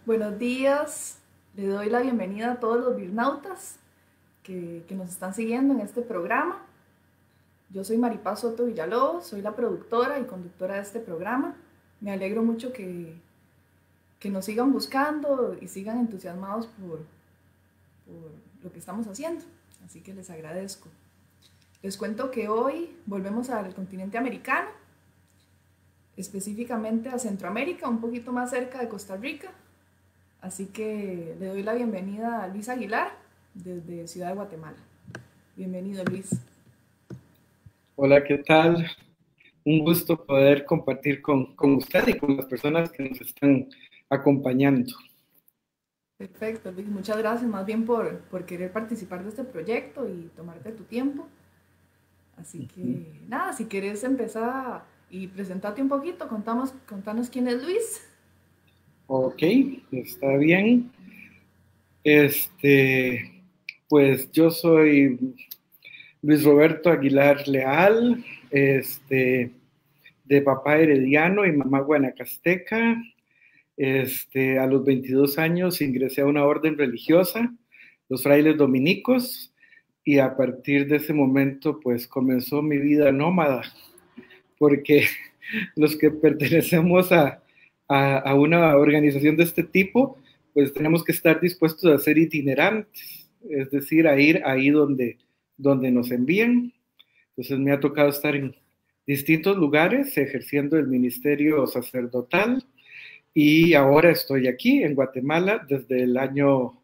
Buenos días, le doy la bienvenida a todos los Virnautas que nos están siguiendo en este programa. Yo soy Maripaz Soto Villalobos, soy la productora y conductora de este programa. Me alegro mucho que nos sigan buscando y sigan entusiasmados por lo que estamos haciendo, así que les agradezco. Les cuento que hoy volvemos al continente americano, específicamente a Centroamérica, un poquito más cerca de Costa Rica. Así que le doy la bienvenida a Luis Aguilar desde Ciudad de Guatemala. Bienvenido, Luis. Hola, ¿qué tal? Un gusto poder compartir con usted y con las personas que nos están acompañando. Perfecto, Luis. Muchas gracias más bien por querer participar de este proyecto y tomarte tu tiempo. Así que nada, si quieres empezar y presentarte un poquito, contanos quién es Luis. Ok, está bien. Pues yo soy Luis Roberto Aguilar Leal, de papá herediano y mamá guanacasteca. A los 22 años ingresé a una orden religiosa, los frailes dominicos, y a partir de ese momento pues comenzó mi vida nómada, porque los que pertenecemos a una organización de este tipo, pues tenemos que estar dispuestos a ser itinerantes, es decir, a ir ahí donde nos envían. Entonces me ha tocado estar en distintos lugares ejerciendo el ministerio sacerdotal y ahora estoy aquí en Guatemala desde el año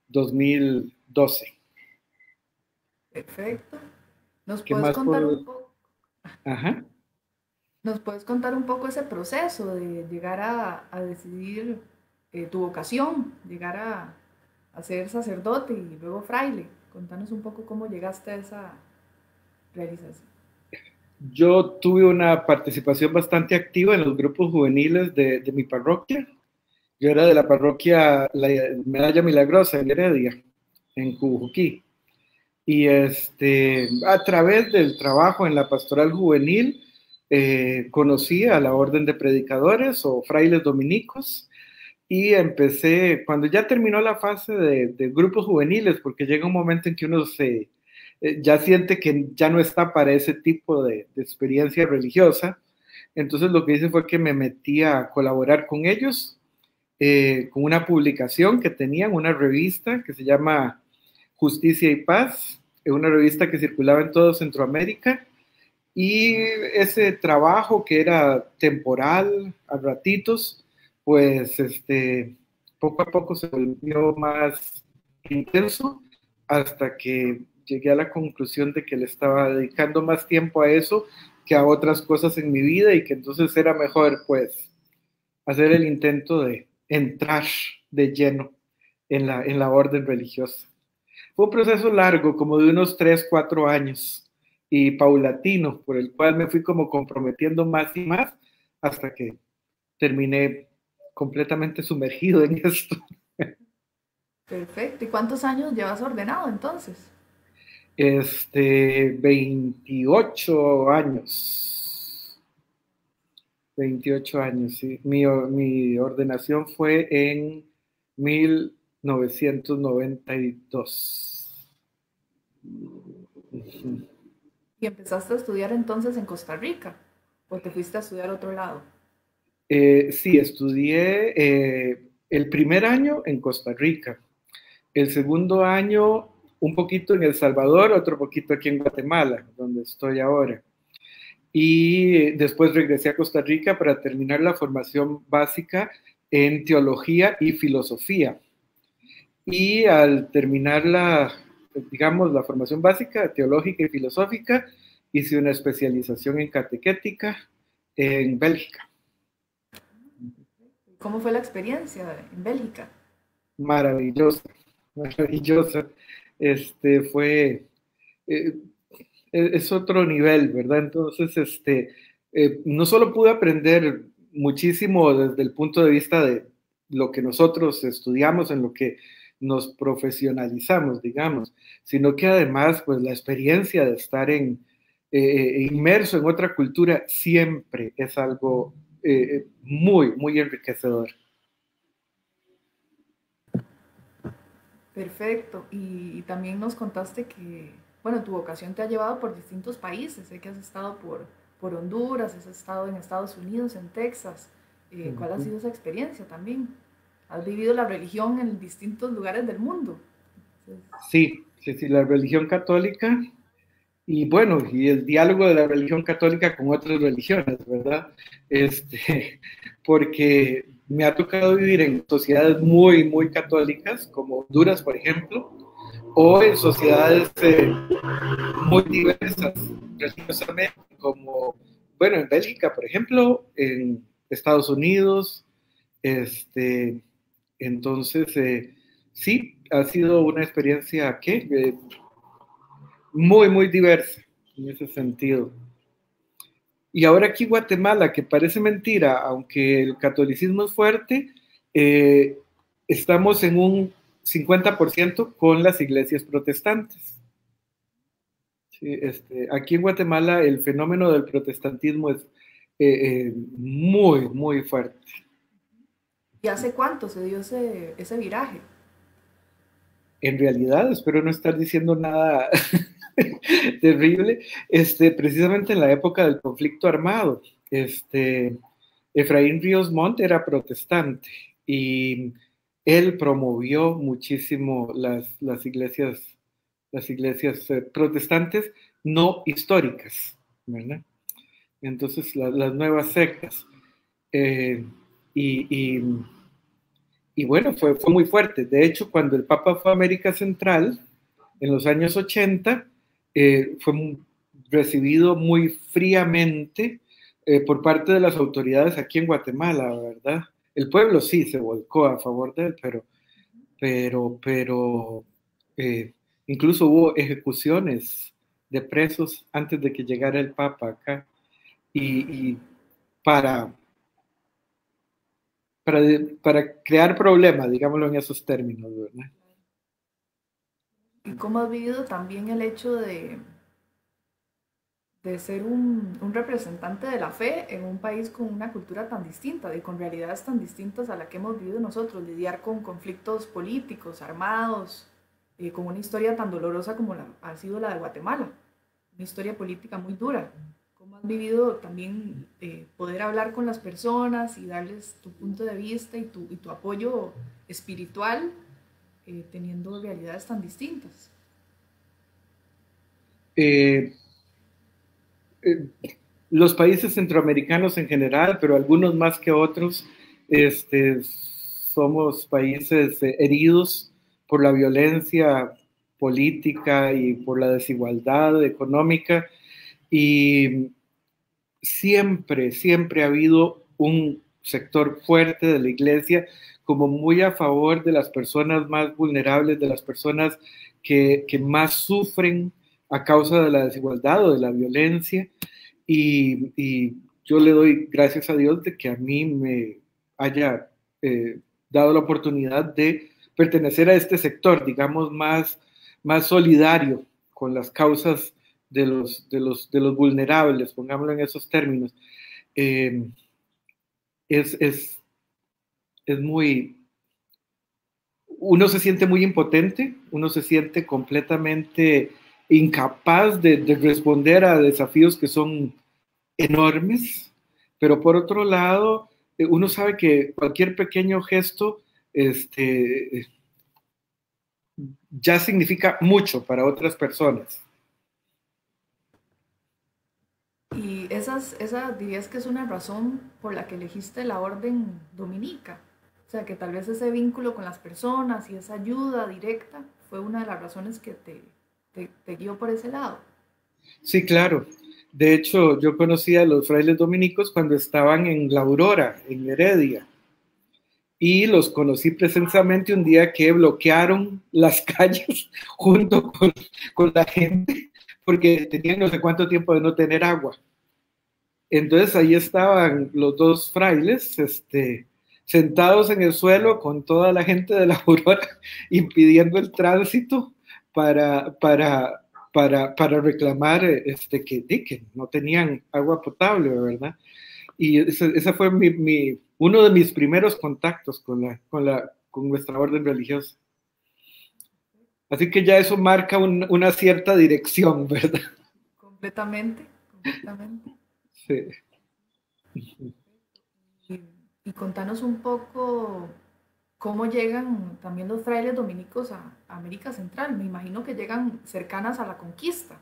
2012. Perfecto. ¿Nos ¿Qué puedes más contar puedo? un poco? Ajá. ¿Nos puedes contar un poco ese proceso de llegar a decidir tu vocación, llegar a ser sacerdote y luego fraile? Contanos un poco cómo llegaste a esa realización. Yo tuve una participación bastante activa en los grupos juveniles de mi parroquia. Yo era de la parroquia La Medalla Milagrosa en Heredia, en Cujuquí. Y a través del trabajo en la pastoral juvenil, conocí a la orden de predicadores o frailes dominicos y empecé, cuando ya terminó la fase de grupos juveniles, porque llega un momento en que uno ya siente que ya no está para ese tipo de experiencia religiosa. Entonces lo que hice fue que me metí a colaborar con ellos, con una publicación que tenían, una revista que se llama Justicia y Paz, una revista que circulaba en todo Centroamérica, y ese trabajo que era temporal, a ratitos, pues poco a poco se volvió más intenso hasta que llegué a la conclusión de que le estaba dedicando más tiempo a eso que a otras cosas en mi vida y que entonces era mejor pues hacer el intento de entrar de lleno en la orden religiosa. Fue un proceso largo, como de unos 3 4 años, y paulatino, por el cual me fui como comprometiendo más y más hasta que terminé completamente sumergido en esto. Perfecto. ¿Y cuántos años llevas ordenado entonces? 28 años. 28 años, sí. Mi ordenación fue en 1992. ¿Y empezaste a estudiar entonces en Costa Rica? ¿O te fuiste a estudiar a otro lado? Sí, estudié el primer año en Costa Rica, el segundo año un poquito en El Salvador, otro poquito aquí en Guatemala, donde estoy ahora. Y después regresé a Costa Rica para terminar la formación básica en teología y filosofía. Y al terminar digamos, la formación básica, teológica y filosófica, hice una especialización en catequética en Bélgica. ¿Cómo fue la experiencia en Bélgica? Maravillosa, maravillosa. Fue, eh, es otro nivel, ¿verdad? Entonces, no solo pude aprender muchísimo desde el punto de vista de lo que nosotros estudiamos, en lo que nos profesionalizamos, digamos, sino que además, pues la experiencia de estar inmerso en otra cultura siempre es algo muy, muy enriquecedor. Perfecto. Y también nos contaste que, bueno, tu vocación te ha llevado por distintos países. Sé que has estado por Honduras, has estado en Estados Unidos, en Texas. ¿Cuál ha Ujú. sido esa experiencia también? Has vivido la religión en distintos lugares del mundo. Entonces, Sí, sí, sí, la religión católica y bueno, y el diálogo de la religión católica con otras religiones, ¿verdad? Este, porque me ha tocado vivir en sociedades muy, muy católicas, como Honduras, por ejemplo, o en sociedades muy diversas religiosamente, como, bueno, en Bélgica, por ejemplo, en Estados Unidos, este, entonces, sí, ha sido una experiencia que muy, muy diversa en ese sentido. Y ahora aquí Guatemala, que parece mentira, aunque el catolicismo es fuerte, eh, estamos en un 50% con las iglesias protestantes. Sí, aquí en Guatemala el fenómeno del protestantismo es muy, muy fuerte. ¿y hace cuánto se dio ese viraje? En realidad, espero no estar diciendo nada terrible, precisamente en la época del conflicto armado, Efraín Ríos Montt era protestante y él promovió muchísimo las iglesias protestantes no históricas, ¿verdad? Entonces, las nuevas sectas. Eh, y, y, y, bueno, fue muy fuerte. De hecho, cuando el Papa fue a América Central, en los años 80, fue recibido muy fríamente por parte de las autoridades aquí en Guatemala, ¿verdad? El pueblo sí se volcó a favor de él, pero eh, incluso hubo ejecuciones de presos antes de que llegara el Papa acá. Y para, para, para crear problemas, digámoslo en esos términos, ¿verdad? ¿Y cómo has vivido también el hecho de ser un representante de la fe en un país con una cultura tan distinta y con realidades tan distintas a la que hemos vivido nosotros, lidiar con conflictos políticos, armados, con una historia tan dolorosa como ha sido la de Guatemala, una historia política muy dura? ¿Cómo has vivido también poder hablar con las personas y darles tu punto de vista y tu apoyo espiritual teniendo realidades tan distintas? Eh, eh, los países centroamericanos en general, pero algunos más que otros, somos países heridos por la violencia política y por la desigualdad económica y siempre, siempre ha habido un sector fuerte de la iglesia como muy a favor de las personas más vulnerables, de las personas que más sufren a causa de la desigualdad o de la violencia. Y yo le doy gracias a Dios de que a mí me haya dado la oportunidad de pertenecer a este sector, digamos, más solidario con las causas de los vulnerables, pongámoslo en esos términos. Eh, es, es, es muy, uno se siente muy impotente, uno se siente completamente incapaz de responder a desafíos que son enormes, pero por otro lado, uno sabe que cualquier pequeño gesto ya significa mucho para otras personas. Y esa dirías que es una razón por la que elegiste la orden dominica. O sea, que tal vez ese vínculo con las personas y esa ayuda directa fue una de las razones que te guió por ese lado. Sí, claro. De hecho, yo conocí a los frailes dominicos cuando estaban en La Aurora, en Heredia, y los conocí precisamente un día que bloquearon las calles junto con la gente porque tenían no sé cuánto tiempo de no tener agua. Entonces ahí estaban los dos frailes, sentados en el suelo con toda la gente de la Aurora impidiendo el tránsito para, para, para reclamar que no tenían agua potable, ¿verdad? Y esa fue uno de mis primeros contactos con nuestra orden religiosa. Así que ya eso marca una cierta dirección, ¿verdad? Completamente, completamente. Sí. Y, y contanos un poco cómo llegan también los frailes dominicos a América Central. Me imagino que llegan cercanas a la conquista,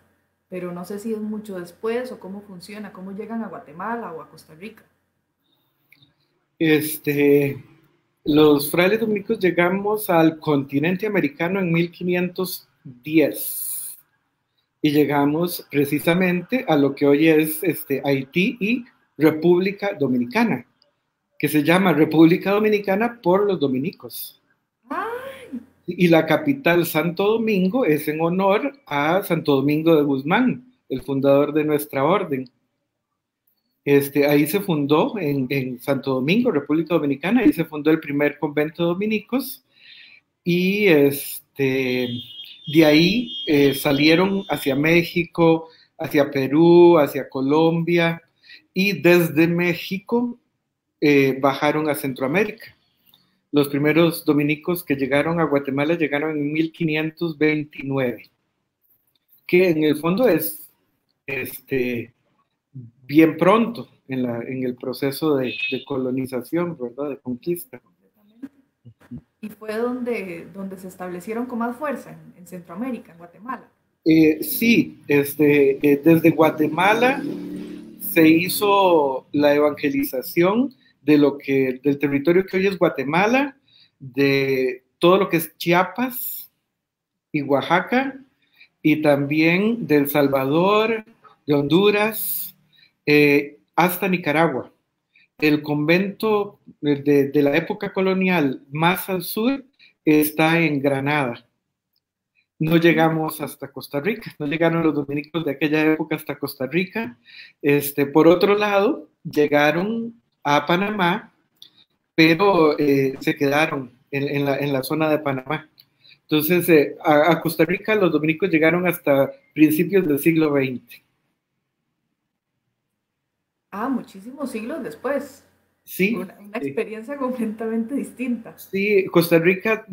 pero no sé si es mucho después o cómo funciona, cómo llegan a Guatemala o a Costa Rica. Este, los frailes dominicos llegamos al continente americano en 1510 y llegamos precisamente a lo que hoy es Haití y República Dominicana, que se llama República Dominicana por los dominicos. Ah, Y la capital, Santo Domingo, es en honor a Santo Domingo de Guzmán, el fundador de nuestra orden. Ahí se fundó en Santo Domingo, República Dominicana, ahí se fundó el primer convento de dominicos y de ahí salieron hacia México, hacia Perú, hacia Colombia y desde México bajaron a Centroamérica. Los primeros dominicos que llegaron a Guatemala llegaron en 1529, que en el fondo es bien pronto en el proceso de colonización, ¿verdad? De conquista. completamente. Y fue donde se establecieron con más fuerza, en Centroamérica, en Guatemala. Sí, desde Guatemala se hizo la evangelización del territorio que hoy es Guatemala, de todo lo que es Chiapas y Oaxaca, y también de El Salvador, de Honduras, hasta Nicaragua. El convento de la época colonial más al sur está en Granada. No llegamos hasta Costa Rica, no llegaron los dominicos de aquella época hasta Costa Rica. Por otro lado, llegaron a Panamá, pero se quedaron en la zona de Panamá. Entonces, a Costa Rica los dominicos llegaron hasta principios del siglo XX. Ah, muchísimos siglos después. Sí, Una experiencia completamente distinta. sí, Costa Rica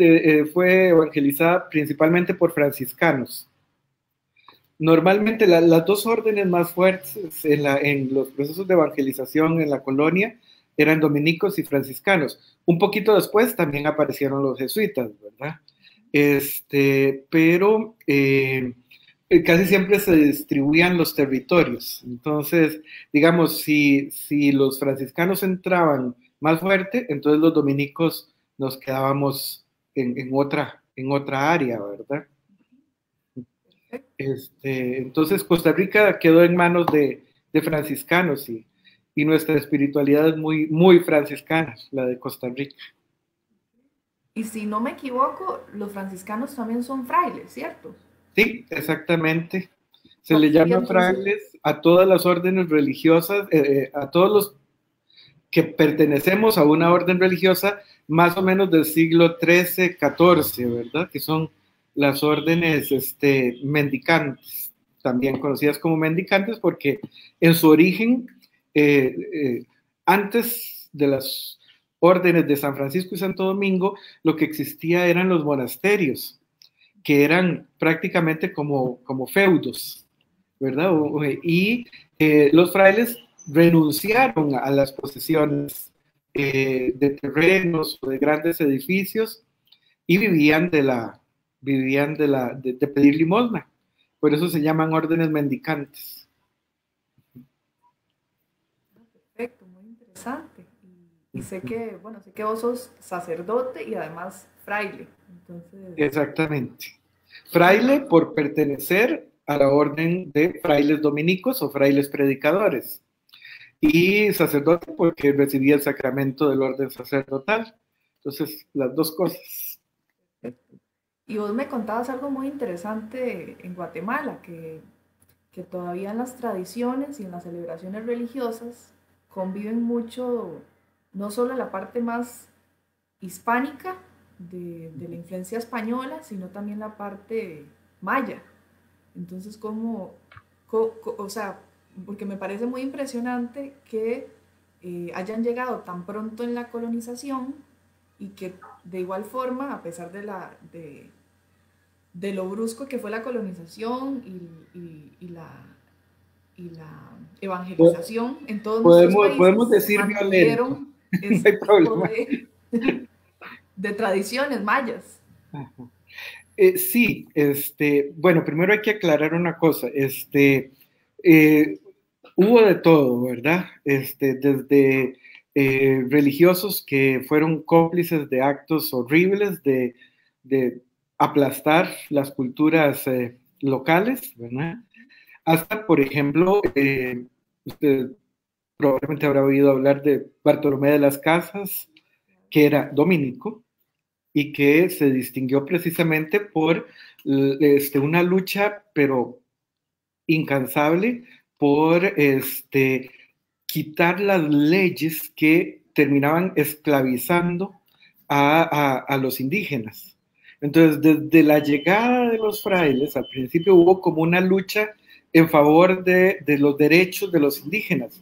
fue evangelizada principalmente por franciscanos. Normalmente las dos órdenes más fuertes en los procesos de evangelización en la colonia eran dominicos y franciscanos. Un poquito después también aparecieron los jesuitas, ¿verdad? Pero casi siempre se distribuían los territorios. Entonces, digamos, si los franciscanos entraban más fuerte, entonces los dominicos nos quedábamos en otra área, ¿verdad? Entonces Costa Rica quedó en manos de franciscanos y nuestra espiritualidad es muy, muy franciscana, la de Costa Rica. Y si no me equivoco, los franciscanos también son frailes, ¿cierto? Sí, exactamente. Se ¿Cuál le sería llama entonces? frailes a todas las órdenes religiosas, a todos los que pertenecemos a una orden religiosa más o menos del siglo XIII, XIV, ¿verdad? Que son las órdenes mendicantes, también conocidas como mendicantes porque en su origen, eh, eh, antes de las órdenes de San Francisco y Santo Domingo, lo que existía eran los monasterios, que eran prácticamente como feudos, ¿verdad? Y los frailes renunciaron a las posesiones de terrenos o de grandes edificios y vivían de pedir limosna. Por eso se llaman órdenes mendicantes. Perfecto, muy interesante. Y sé que, bueno, sé que vos sos sacerdote y además fraile. Entonces, Exactamente. Fraile por pertenecer a la orden de frailes dominicos o frailes predicadores. Y sacerdote porque recibía el sacramento del orden sacerdotal. Entonces, las dos cosas. y vos me contabas algo muy interesante en Guatemala, que todavía en las tradiciones y en las celebraciones religiosas conviven mucho, no solo la parte más hispánica de la influencia española, sino también la parte maya. Entonces, o sea, porque me parece muy impresionante que hayan llegado tan pronto en la colonización y que de igual forma, a pesar de lo brusco que fue la colonización y la evangelización en todos nuestros Podemos países, decir violento, mantuvieron no ese hay tipo problema. de tradiciones mayas. Sí, bueno, primero hay que aclarar una cosa, eh, hubo de todo, ¿verdad? Desde religiosos que fueron cómplices de actos horribles de aplastar las culturas locales, ¿verdad? Hasta, por ejemplo, usted probablemente habrá oído hablar de Bartolomé de las Casas, que era dominico y que se distinguió precisamente por una lucha, pero incansable, por quitar las leyes que terminaban esclavizando a los indígenas. Entonces, desde la llegada de los frailes, al principio hubo como una lucha en favor de los derechos de los indígenas.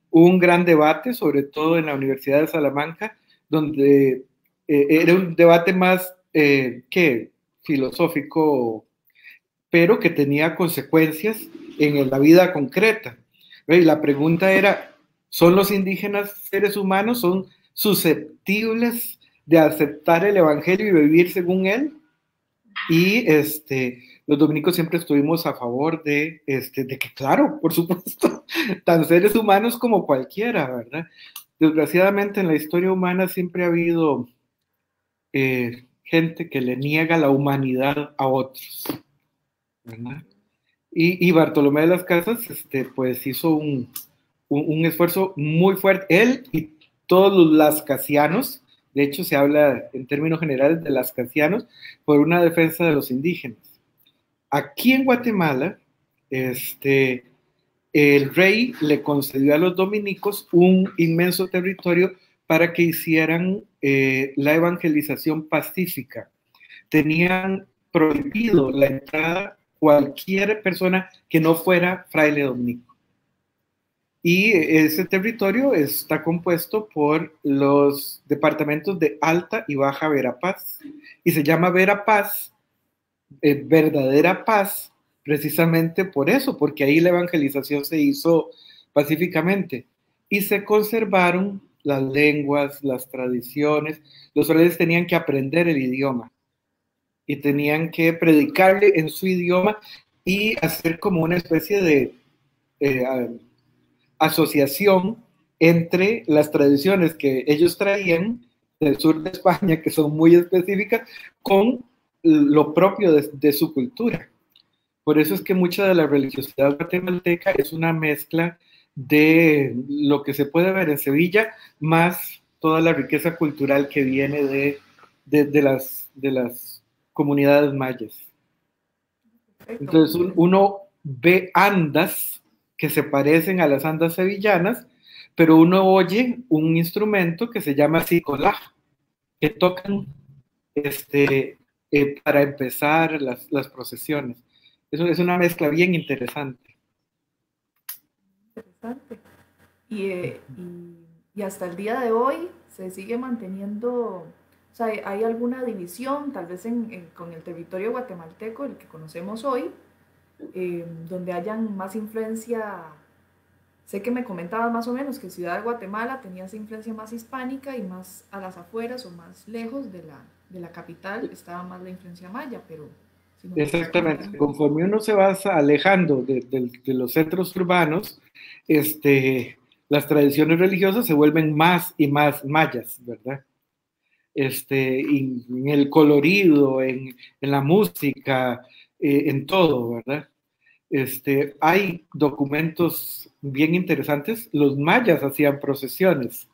Hubo un gran debate, sobre todo en la Universidad de Salamanca, donde era un debate más que filosófico, pero que tenía consecuencias en la vida concreta. Y la pregunta era, ¿son los indígenas seres humanos? ¿Son susceptibles de aceptar el Evangelio y vivir según él? Y los dominicos siempre estuvimos a favor de que, claro, por supuesto, tan seres humanos como cualquiera, ¿verdad? Desgraciadamente en la historia humana siempre ha habido gente que le niega la humanidad a otros, ¿verdad? Y Bartolomé de las Casas, pues hizo un esfuerzo muy fuerte. Él y todos los lascasianos, de hecho se habla en términos generales de lascasianos, por una defensa de los indígenas. Aquí en Guatemala, el rey le concedió a los dominicos un inmenso territorio para que hicieran la evangelización pacífica. Tenían prohibido la entrada cualquier persona que no fuera fraile dominico. Y ese territorio está compuesto por los departamentos de Alta y Baja Verapaz. Y se llama Verapaz, verdadera paz, precisamente por eso, porque ahí la evangelización se hizo pacíficamente. Y se conservaron las lenguas, las tradiciones. Los frailes tenían que aprender el idioma y tenían que predicarle en su idioma y hacer como una especie de eh, asociación entre las tradiciones que ellos traían del sur de España, que son muy específicas, con lo propio de su cultura. Por eso es que mucha de la religiosidad guatemalteca es una mezcla de lo que se puede ver en Sevilla, más toda la riqueza cultural que viene de las comunidades mayas. Perfecto, muy Entonces interesante. uno ve andas que se parecen a las andas sevillanas, pero uno oye un instrumento que se llama sicolá, que tocan para empezar las procesiones. Eso es una mezcla bien interesante. Interesante. Y hasta el día de hoy se sigue manteniendo, o sea, hay alguna división, tal vez con el territorio guatemalteco, el que conocemos hoy, donde hayan más influencia. Sé que me comentabas más o menos que Ciudad de Guatemala tenía esa influencia más hispánica y más a las afueras o más lejos de la capital estaba más la influencia maya, pero si nos puedes comentar un Exactamente. poquito. Conforme uno se va alejando de los centros urbanos, las tradiciones religiosas se vuelven más y más mayas, ¿verdad? En el colorido, en la música, en todo, ¿verdad? Hay documentos bien interesantes. Los mayas hacían procesiones,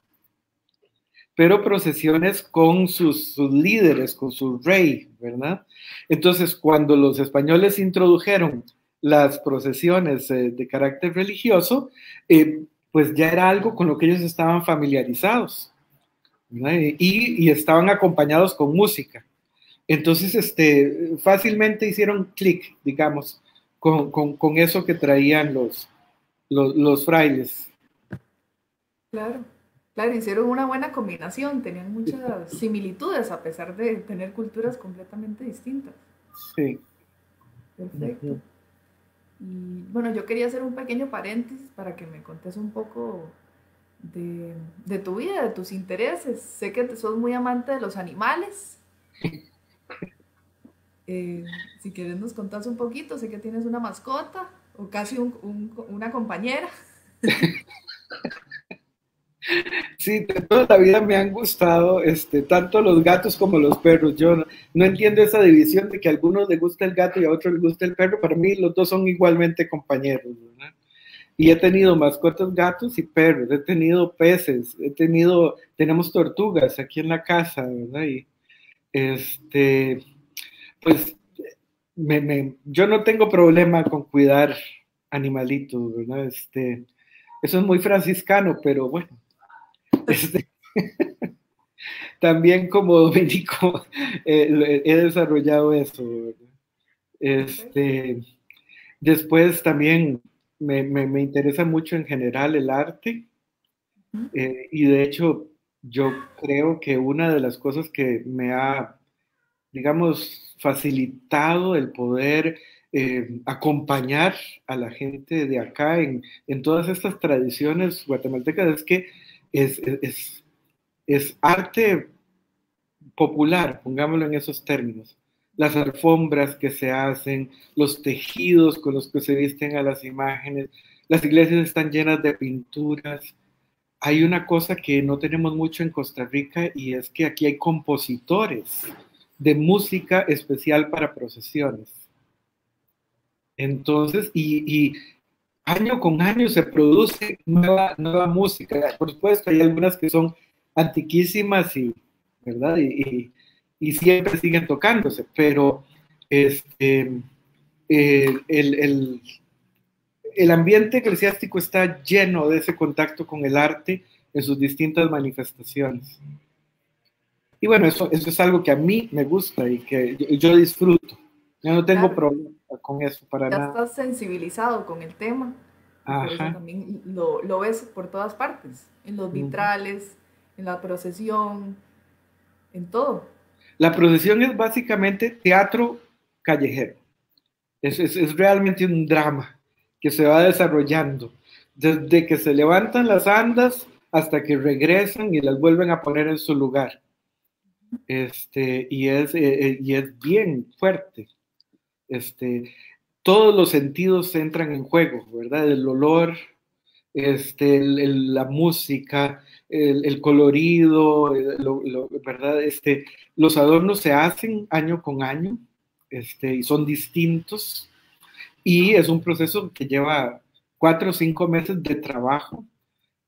pero procesiones con sus líderes, con su rey, ¿verdad? Entonces, cuando los españoles introdujeron las procesiones de carácter religioso, pues ya era algo con lo que ellos estaban familiarizados, ¿verdad? Y estaban acompañados con música. Entonces, fácilmente hicieron clic, digamos, con eso que traían los frailes. Claro, claro, hicieron una buena combinación, tenían muchas similitudes a pesar de tener culturas completamente distintas. Sí. Perfecto. Y bueno, yo quería hacer un pequeño paréntesis para que me contes un poco de tu vida, de tus intereses. Sé que sos muy amante de los animales. Si quieres nos contás un poquito, sé que tienes una mascota o casi una compañera. Sí, de toda la vida me han gustado tanto los gatos como los perros. Yo no entiendo esa división de que a algunos les gusta el gato y a otros les gusta el perro. Para mí los dos son igualmente compañeros, ¿verdad? Y he tenido mascotas, gatos y perros, he tenido peces, tenemos tortugas aquí en la casa, ¿verdad? Y este, pues yo no tengo problema con cuidar animalitos, ¿verdad? Eso es muy franciscano, pero bueno, este, también como dominico he desarrollado eso, ¿verdad? Perfecto. Este, Después también me interesa mucho en general el arte. Ujú. Y de hecho, yo creo que una de las cosas que me ha, digamos, facilitado el poder acompañar a la gente de acá en todas estas tradiciones guatemaltecas es que es, es, es arte popular, pongámoslo en esos términos. Las alfombras que se hacen, los tejidos con los que se visten a las imágenes, las iglesias están llenas de pinturas. Hay una cosa que no tenemos mucho en Costa Rica y es que aquí hay compositores de música especial para procesiones. Entonces, y año con año se produce nueva música. Por supuesto, hay algunas que son antiquísimas ¿verdad? Y siempre siguen tocándose, pero este, el, el, el ambiente eclesiástico está lleno de ese contacto con el arte en sus distintas manifestaciones. Y bueno, eso es algo que a mí me gusta y que yo disfruto. Yo no tengo Claro, problema con eso para ya nada. estás sensibilizado con el tema y por eso Ajá. también lo ves por todas partes, en los Uh-huh. vitrales, en la procesión, en todo. La procesión es básicamente teatro callejero. Es realmente un drama que se va desarrollando. Desde que se levantan las andas hasta que regresan y las vuelven a poner en su lugar. Y es bien fuerte. Este, Todos los sentidos entran en juego, ¿verdad? El olor, la música, el colorido, ¿verdad? Los adornos se hacen año con año, y son distintos, y es un proceso que lleva 4 o 5 meses de trabajo.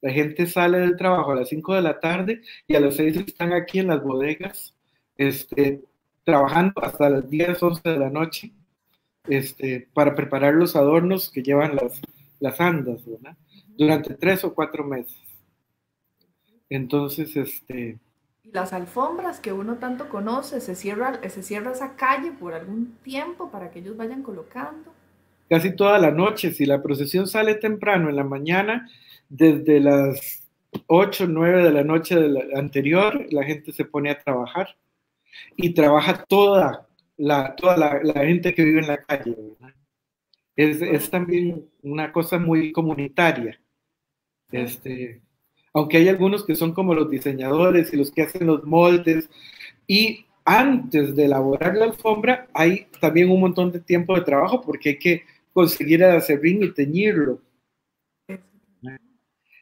La gente sale del trabajo a las 5 de la tarde y a las 6 están aquí en las bodegas, este, trabajando hasta las 10 11 de la noche, para preparar los adornos que llevan las andas, ¿verdad? Durante 3 o 4 meses. Entonces, Y las alfombras que uno tanto conoce, se cierra esa calle por algún tiempo para que ellos vayan colocando. casi toda la noche, si la procesión sale temprano en la mañana, desde las 8 9 de la noche anterior, la gente se pone a trabajar y trabaja toda la gente que vive en la calle, ¿verdad? Es Órale, también una cosa muy comunitaria. claro. Este, Aunque hay algunos que son como los diseñadores y los que hacen los moldes, y antes de elaborar la alfombra hay también un montón de tiempo de trabajo porque hay que conseguir el acerrín y teñirlo.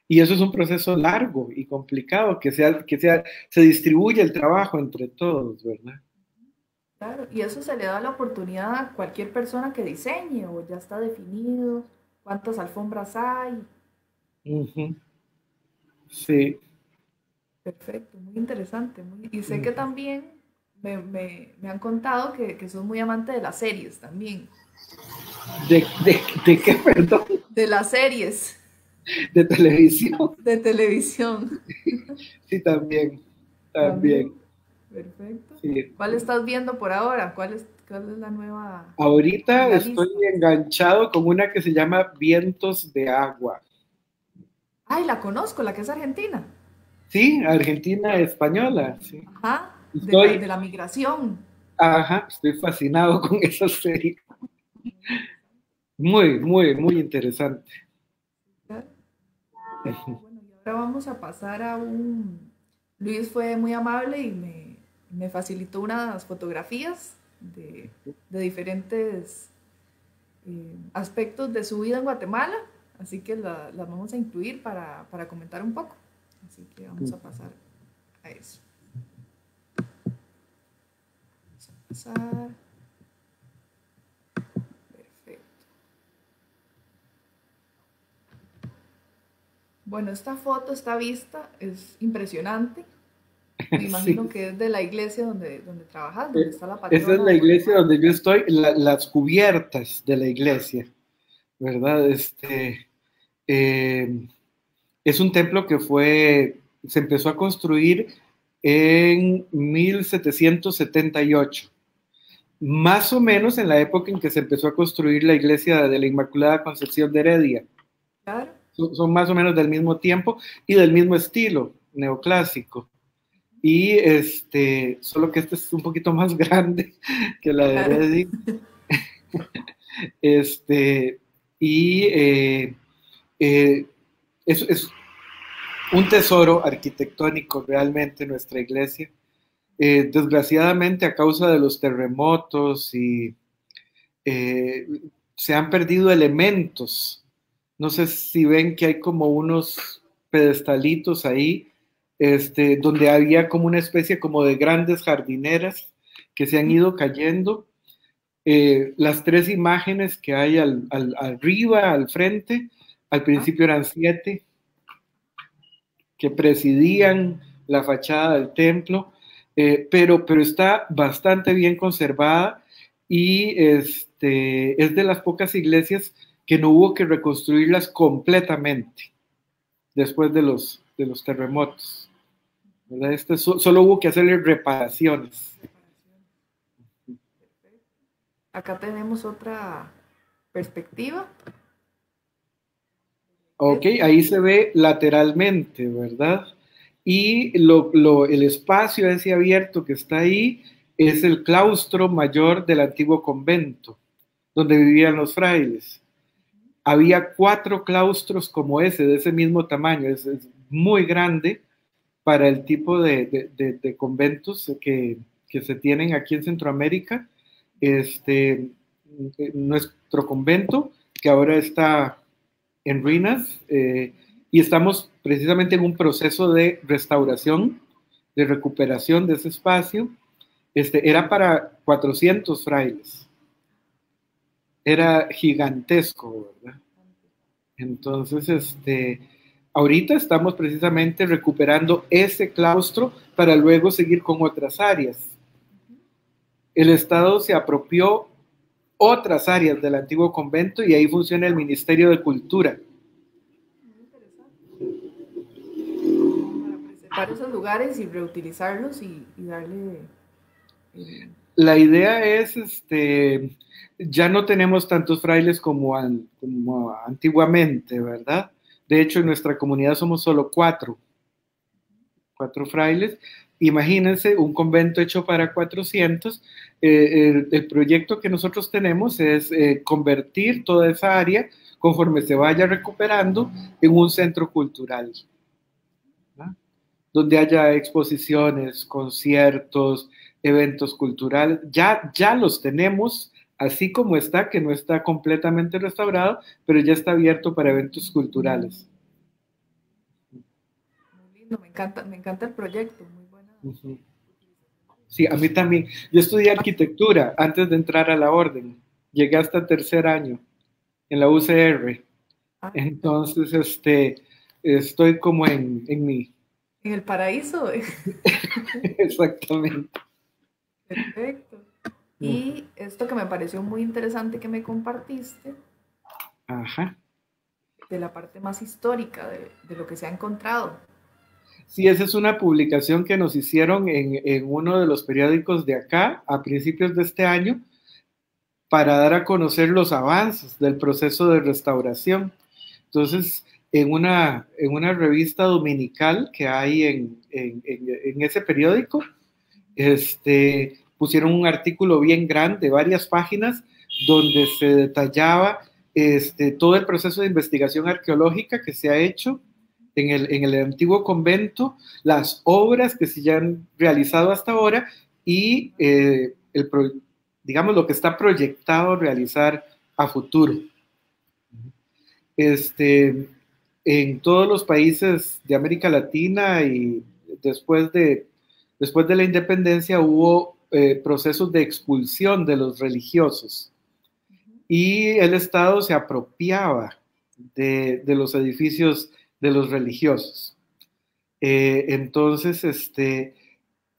Y eso es un proceso largo y complicado, se distribuye el trabajo entre todos, ¿verdad? Claro, y eso se le da la oportunidad a cualquier persona que diseñe o ya está definido cuántas alfombras hay. Uh-huh. Sí. Perfecto, muy interesante. Y sé que Uh-huh. también me han contado que sos muy amante de las series también. ¿De qué, perdón? De las series De televisión. de televisión Sí, también, también. también. Perfecto. Sí. ¿Cuál estás viendo por ahora? Cuál es la nueva en Ahorita la estoy lista? enganchado con una que se llama Vientos de Agua. Ay, la conozco, la que es argentina. Sí, Argentina española, sí. Ajá, Estoy, de la migración. Ajá, estoy fascinado con esa serie. Muy, muy, muy interesante. Perfecto. Bueno, y ahora vamos a pasar a un... Luis fue muy amable y me facilitó unas fotografías de diferentes aspectos de su vida en Guatemala, así que las vamos a incluir para comentar un poco. Así que vamos a pasar a eso. Vamos a pasar. Perfecto. Bueno, esta foto, esta vista es impresionante. Me imagino Sí. que es de la iglesia donde trabajas, donde está la Esa es patrona la de iglesia Guatemala. donde yo estoy, las cubiertas de la iglesia, ¿verdad? Eh, es un templo que se empezó a construir en 1778, más o menos en la época en que se empezó a construir la iglesia de la Inmaculada Concepción de Heredia. Claro. Son más o menos del mismo tiempo y del mismo estilo, neoclásico. Y solo que este es un poquito más grande que la de Claro. Heredia. Y es un tesoro arquitectónico realmente nuestra iglesia. Desgraciadamente, a causa de los terremotos y se han perdido elementos. No sé si ven que hay como unos pedestalitos ahí, donde había como una especie como de grandes jardineras que se han ido cayendo. Las tres imágenes que hay arriba, al frente, al principio eran 7 que presidían la fachada del templo, pero está bastante bien conservada y es de las pocas iglesias que no hubo que reconstruirlas completamente después de los terremotos. ¿Verdad? Solo hubo que hacerle reparaciones. Acá tenemos otra perspectiva. Ok, ahí se ve lateralmente, ¿verdad? Y el espacio ese abierto que está ahí es el claustro mayor del antiguo convento, donde vivían los frailes. Había 4 claustros como ese, de ese mismo tamaño, es muy grande para el tipo de conventos que se tienen aquí en Centroamérica. Nuestro convento, que ahora está en ruinas, y estamos precisamente en un proceso de restauración, de recuperación de ese espacio. Era para 400 frailes, era gigantesco, ¿verdad? Entonces, ahorita estamos precisamente recuperando ese claustro para luego seguir con otras áreas. El Estado se apropió otras áreas del antiguo convento y ahí funciona el Ministerio de Cultura. Para preservar esos lugares y reutilizarlos y darle... La idea es, ya no tenemos tantos frailes como antiguamente, ¿verdad? De hecho, en nuestra comunidad somos solo 4 frailes. Imagínense un convento hecho para 400. El proyecto que nosotros tenemos es convertir toda esa área, conforme se vaya recuperando, en un centro cultural, ¿no? Donde haya exposiciones, conciertos, eventos culturales. Ya los tenemos, así como está, que no está completamente restaurado, pero ya está abierto para eventos culturales. Muy lindo, me encanta el proyecto, muy buena. Uh-huh. Sí, a mí también. Yo estudié arquitectura antes de entrar a la orden. Llegué hasta 3er año en la UCR. Entonces, estoy como en mi... En el paraíso. Exactamente. Perfecto. Y esto que me pareció muy interesante que me compartiste, Ajá. de la parte más histórica de lo que se ha encontrado. Sí, esa es una publicación que nos hicieron en uno de los periódicos de acá a principios de este año para dar a conocer los avances del proceso de restauración. Entonces, en una revista dominical que hay en ese periódico, pusieron un artículo bien grande, varias páginas, donde se detallaba todo el proceso de investigación arqueológica que se ha hecho en el antiguo convento, las obras que se ya han realizado hasta ahora y digamos lo que está proyectado realizar a futuro. En todos los países de América Latina y después de la independencia hubo procesos de expulsión de los religiosos y el Estado se apropiaba de los edificios de los religiosos. Entonces, este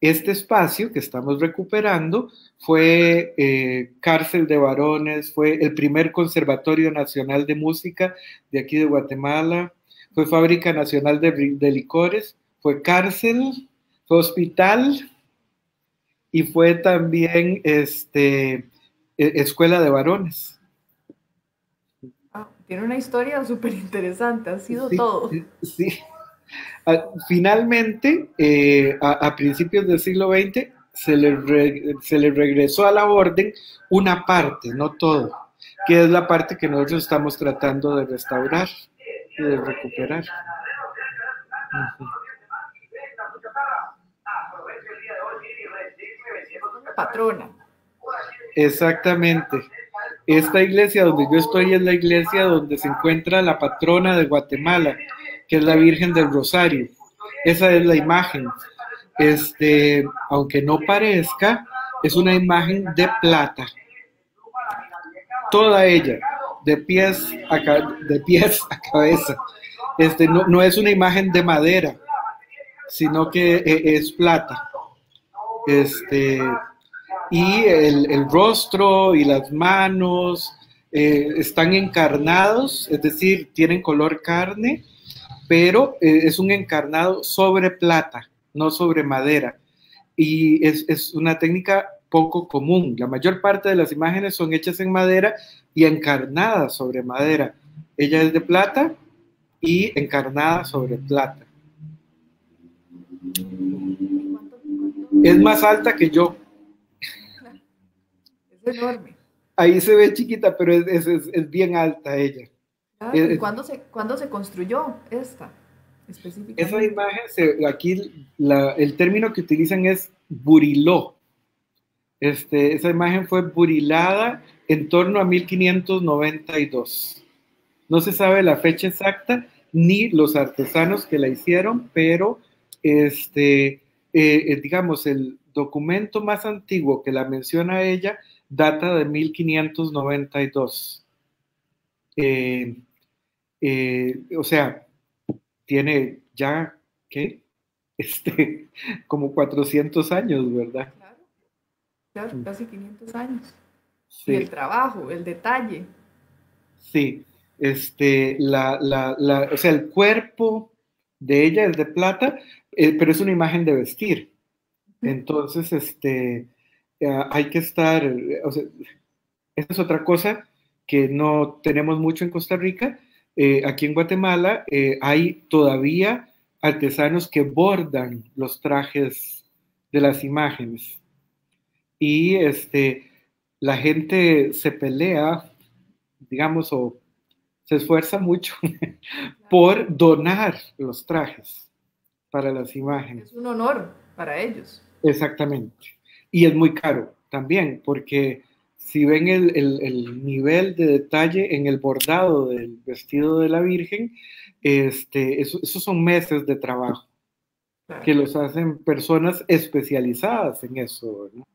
espacio que estamos recuperando fue cárcel de varones, fue el primer Conservatorio Nacional de Música de aquí de Guatemala, fue Fábrica Nacional de Licores, fue cárcel, fue hospital y fue también escuela de varones. Tiene una historia súper interesante, ha sido sí, todo. Sí. Finalmente, a principios del siglo XX, se le regresó a la orden una parte, no todo, que es la parte que nosotros estamos tratando de restaurar y de recuperar. Patrona. Exactamente. Esta iglesia donde yo estoy es la iglesia donde se encuentra la patrona de Guatemala, que es la Virgen del Rosario. Esa es la imagen. Aunque no parezca, es una imagen de plata. Toda ella, de pies a cabeza. No es una imagen de madera, sino que es plata. Y el rostro y las manos están encarnados, es decir, tienen color carne, pero es un encarnado sobre plata, no sobre madera. Y es una técnica poco común. La mayor parte de las imágenes son hechas en madera y encarnadas sobre madera. Ella es de plata y encarnada sobre plata. Es más alta que yo. Es enorme. Ahí se ve chiquita, pero es bien alta ella. ¿Y cuándo se construyó esta específicamente? Esa imagen, aquí el término que utilizan es buriló. Esa imagen fue burilada en torno a 1592. No se sabe la fecha exacta ni los artesanos que la hicieron, pero digamos, el documento más antiguo que la menciona ella data de 1592. O sea, tiene ya, ¿qué? Como 400 años, ¿verdad? Claro, casi 500 años. Sí. Y el trabajo, el detalle. Sí, o sea, el cuerpo de ella es de plata, pero es una imagen de vestir. Entonces, hay que estar, o sea, esa es otra cosa que no tenemos mucho en Costa Rica. Aquí en Guatemala hay todavía artesanos que bordan los trajes de las imágenes. Y la gente se pelea, digamos, o se esfuerza mucho por donar los trajes para las imágenes. Es un honor para ellos. Exactamente. Y es muy caro también, porque si ven el nivel de detalle en el bordado del vestido de la Virgen, esos son meses de trabajo, claro, que los hacen personas especializadas en eso, ¿no?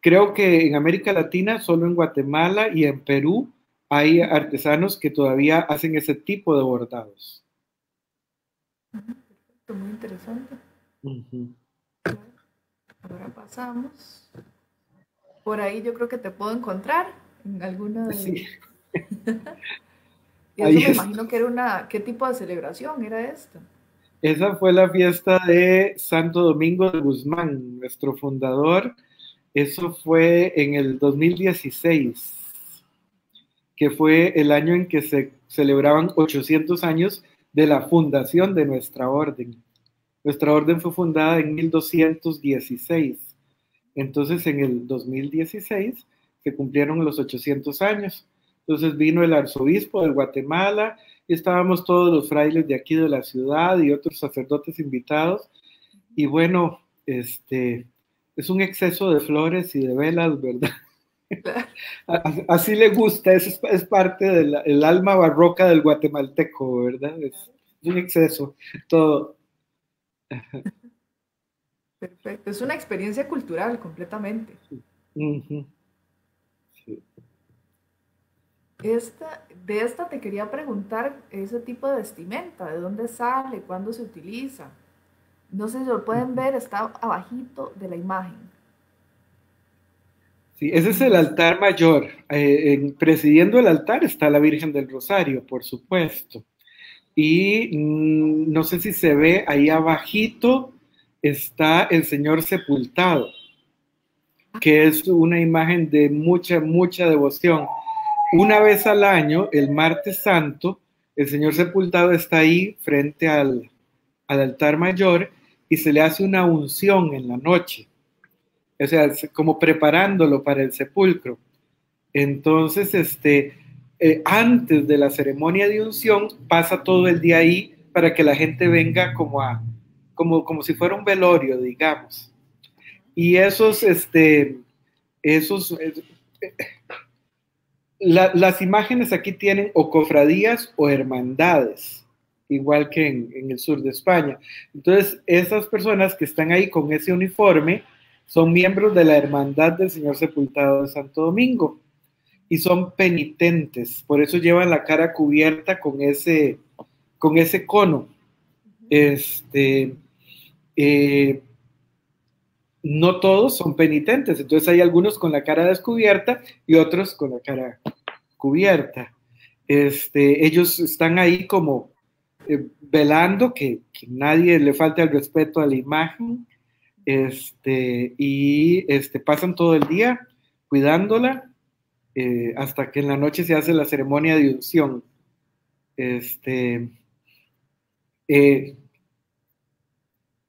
Creo que en América Latina, solo en Guatemala y en Perú, hay artesanos que todavía hacen ese tipo de bordados. Perfecto, muy interesante. Ahora pasamos. Por ahí yo creo que te puedo encontrar en alguna de... Sí. Y eso me imagino que era ¿qué tipo de celebración era esta? Esa fue la fiesta de Santo Domingo de Guzmán, nuestro fundador. Eso fue en el 2016, que fue el año en que se celebraban 800 años de la fundación de nuestra orden. Nuestra orden fue fundada en 1216. Entonces, en el 2016 se cumplieron los 800 años. Entonces vino el arzobispo de Guatemala y estábamos todos los frailes de aquí de la ciudad y otros sacerdotes invitados. Y bueno, es un exceso de flores y de velas, ¿verdad? Así le gusta, eso es parte del alma barroca del guatemalteco, ¿verdad? Es un exceso, todo. Perfecto, es una experiencia cultural completamente. Uh-huh. Sí. De esta te quería preguntar ese tipo de vestimenta, ¿de dónde sale? ¿Cuándo se utiliza? No sé si lo pueden ver, está abajito de la imagen. Sí, ese es el altar mayor. Presidiendo el altar está la Virgen del Rosario, por supuesto. Y no sé si se ve ahí abajito está el Señor sepultado, que es una imagen de mucha, mucha devoción. Una vez al año, el martes santo, el Señor sepultado está ahí frente al altar mayor y se le hace una unción en la noche, o sea, como preparándolo para el sepulcro. Entonces, antes de la ceremonia de unción, pasa todo el día ahí para que la gente venga como si fuera un velorio, digamos. Y las imágenes aquí tienen o cofradías o hermandades, igual que en el sur de España. Entonces, esas personas que están ahí con ese uniforme son miembros de la Hermandad del Señor Sepultado de Santo Domingo y son penitentes, por eso llevan la cara cubierta con ese cono. No todos son penitentes, entonces hay algunos con la cara descubierta y otros con la cara cubierta. Ellos están ahí como velando que nadie le falte el respeto a la imagen, y pasan todo el día cuidándola hasta que en la noche se hace la ceremonia de unción.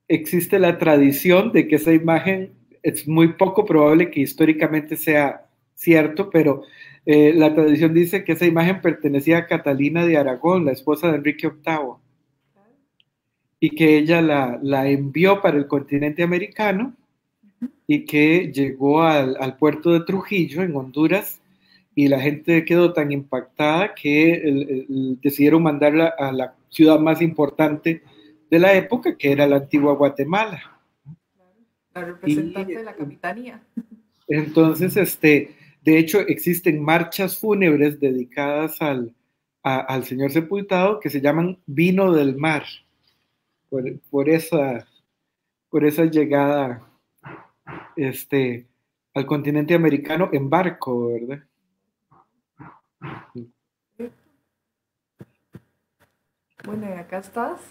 Existe la tradición de que esa imagen es muy poco probable que históricamente sea cierto, pero la tradición dice que esa imagen pertenecía a Catalina de Aragón, la esposa de Enrique VIII, y que ella la envió para el continente americano y que llegó al puerto de Trujillo, en Honduras, y la gente quedó tan impactada que decidieron mandarla a la ciudad más importante de la época, que era la antigua Guatemala. La representante de la capitanía. Entonces, de hecho, existen marchas fúnebres dedicadas al Señor sepultado que se llaman Vino del Mar, por esa llegada al continente americano en barco, ¿verdad? Bueno, y acá estás,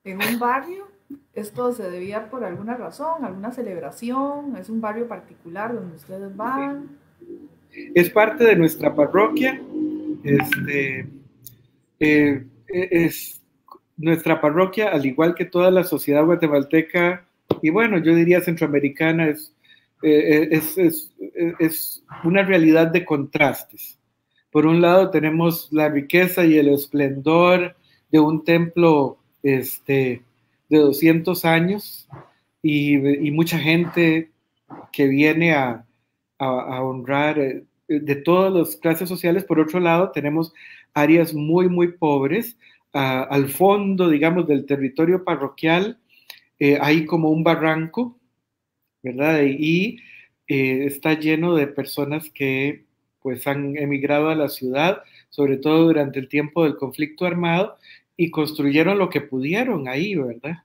en un barrio. ¿Esto se debía por alguna razón, alguna celebración? ¿Es un barrio particular donde ustedes van? Es parte de nuestra parroquia. Es nuestra parroquia, al igual que toda la sociedad guatemalteca, y bueno, yo diría centroamericana, es una realidad de contrastes. Por un lado tenemos la riqueza y el esplendor de un templo de 200 años y mucha gente que viene a honrar de todas las clases sociales. Por otro lado, tenemos áreas muy, muy pobres. Al fondo, digamos, del territorio parroquial, hay como un barranco, ¿verdad? Y está lleno de personas que pues han emigrado a la ciudad, sobre todo durante el tiempo del conflicto armado, y construyeron lo que pudieron ahí, ¿verdad?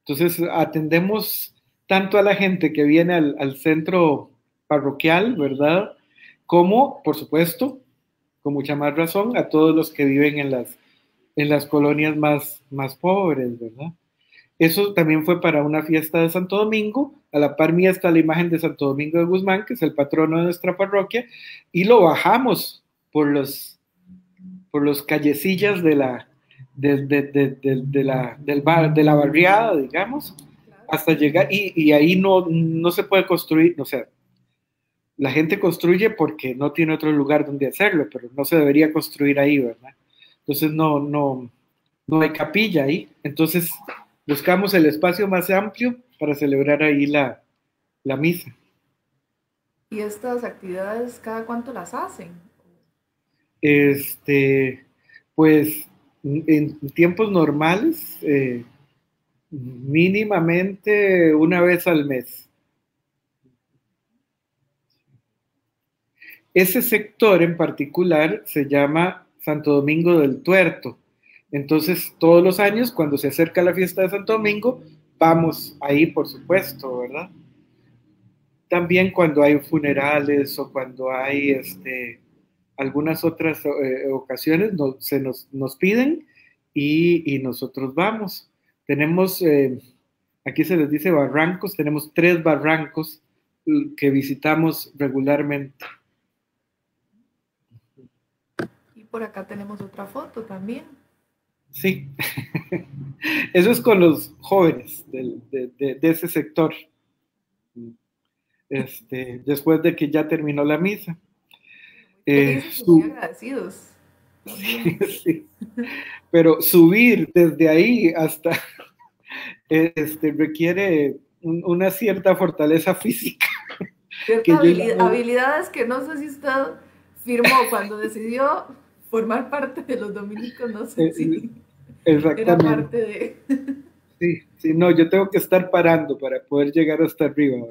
Entonces atendemos tanto a la gente que viene al centro parroquial, ¿verdad? Como, por supuesto, con mucha más razón, a todos los que viven en las colonias más pobres, ¿verdad? Eso también fue para una fiesta de Santo Domingo. A la par mía está la imagen de Santo Domingo de Guzmán, que es el patrono de nuestra parroquia, y lo bajamos por los callecillas de la barriada, digamos, hasta llegar, y ahí no se puede construir, o sea, la gente construye porque no tiene otro lugar donde hacerlo, pero no se debería construir ahí, ¿verdad? Entonces no hay capilla ahí, entonces buscamos el espacio más amplio para celebrar ahí la misa. ¿Y estas actividades cada cuánto las hacen? Pues en tiempos normales, mínimamente una vez al mes. Ese sector en particular se llama Santo Domingo del Tuerto. Entonces, todos los años, cuando se acerca la fiesta de Santo Domingo, vamos ahí, por supuesto, ¿verdad? También cuando hay funerales o cuando hay algunas otras ocasiones, nos piden y nosotros vamos. Tenemos, aquí se les dice barrancos, tenemos 3 barrancos que visitamos regularmente. Y por acá tenemos otra foto también. Sí, eso es con los jóvenes de ese sector, después de que ya terminó la misa. Felices y muy agradecidos. Sí, sí. Pero subir desde ahí hasta requiere una cierta fortaleza física. Habilidades que no sé si usted firmó cuando decidió formar parte de los dominicos, no sé si era parte de... Sí, sí, no, yo tengo que estar parando para poder llegar hasta arriba.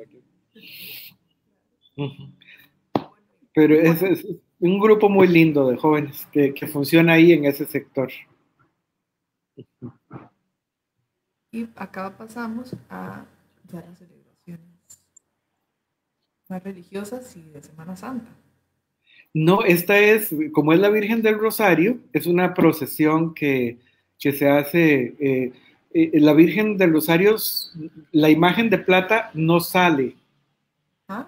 Pero es un grupo muy lindo de jóvenes que funciona ahí en ese sector. Y acá pasamos a ya las celebraciones más religiosas y de Semana Santa. No, esta es, como es la Virgen del Rosario, es una procesión que se hace, la Virgen del Rosario, la imagen de plata no sale, ¿Ah?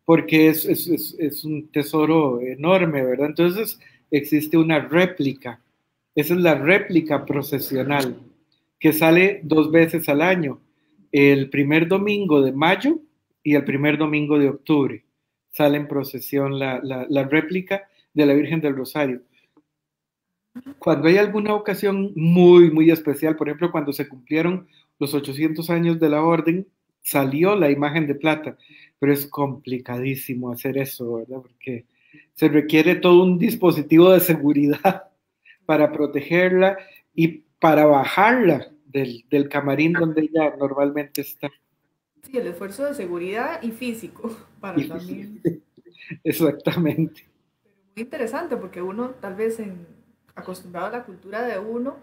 Porque es un tesoro enorme, ¿verdad? Entonces existe una réplica, esa es la réplica procesional, que sale 2 veces al año, el primer domingo de mayo y el primer domingo de octubre. Sale en procesión la réplica de la Virgen del Rosario. Cuando hay alguna ocasión muy, muy especial, por ejemplo, cuando se cumplieron los 800 años de la orden, salió la imagen de plata, pero es complicadísimo hacer eso, ¿verdad? Porque se requiere todo un dispositivo de seguridad para protegerla y para bajarla del camarín donde ella normalmente está. Sí, el esfuerzo de seguridad y físico para también. Exactamente. Muy interesante porque uno tal vez acostumbrado a la cultura de uno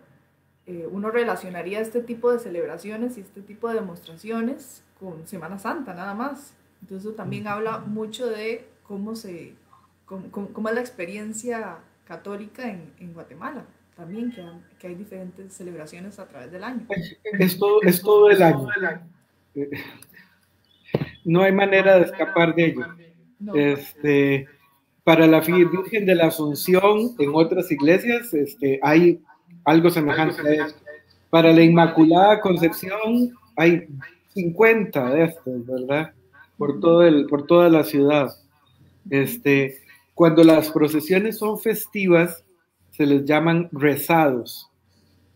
relacionaría este tipo de celebraciones y este tipo de demostraciones con Semana Santa nada más. Entonces eso también habla mucho de cómo es la experiencia católica en Guatemala también, que hay diferentes celebraciones a través del año. Es todo el año. No hay manera de escapar de ello. No. Para la Virgen de la Asunción, en otras iglesias, hay algo semejante a eso. Para la Inmaculada Concepción, hay 50 de estos, ¿verdad? Por toda la ciudad. Cuando las procesiones son festivas, se les llaman rezados.